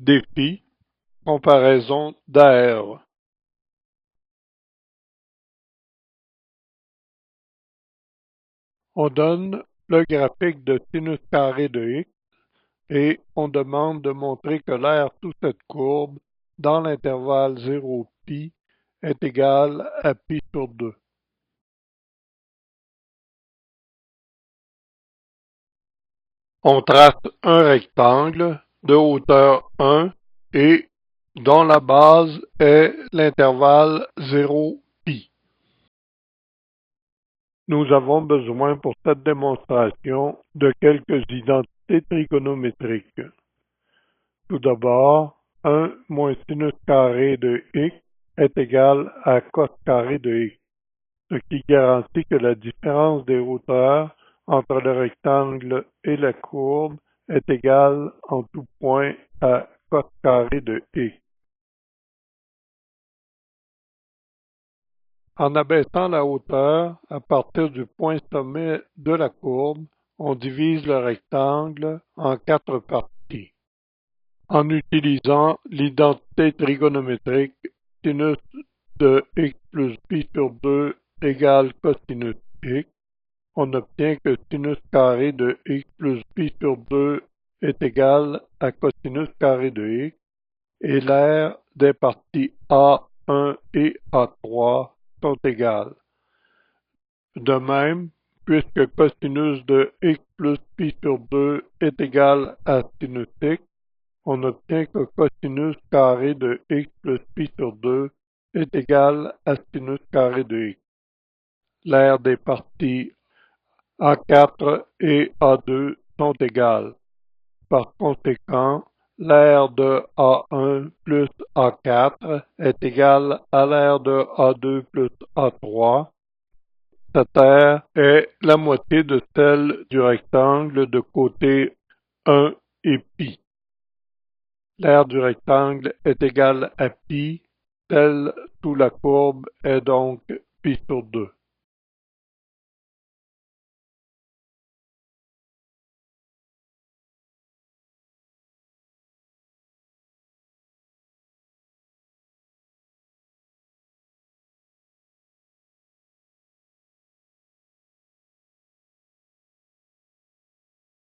Défi, comparaison d'aires. On donne le graphique de sinus carré de x et on demande de montrer que l'aire sous cette courbe dans l'intervalle 0π est égal à π sur 2. On trace un rectangle de hauteur 1 et dont la base est l'intervalle 0π. Nous avons besoin pour cette démonstration de quelques identités trigonométriques. Tout d'abord, 1 moins sinus carré de x est égal à cos carré de x, ce qui garantit que la différence des hauteurs entre le rectangle et la courbe est égale en tout point à cos carré de x. En abaissant la hauteur à partir du point sommet de la courbe, on divise le rectangle en 4 parties. En utilisant l'identité trigonométrique sinus de x plus π sur 2 égale cosinus x, on obtient que sinus carré de x plus π sur 2 est égal à cosinus carré de x, et l'aire des parties A1 et A3 sont égales. De même, puisque cosinus de x plus π sur 2 est égal à sinus x, on obtient que cosinus carré de x plus π sur 2 est égal à sinus carré de x. L'aire des parties A4 et A2 sont égales. Par conséquent, l'aire de A1 plus A4 est égale à l'aire de A2 plus A3. Cette aire est la moitié de celle du rectangle de côté 1 et π. L'aire du rectangle est égale à π, celle sous la courbe est donc π sur 2.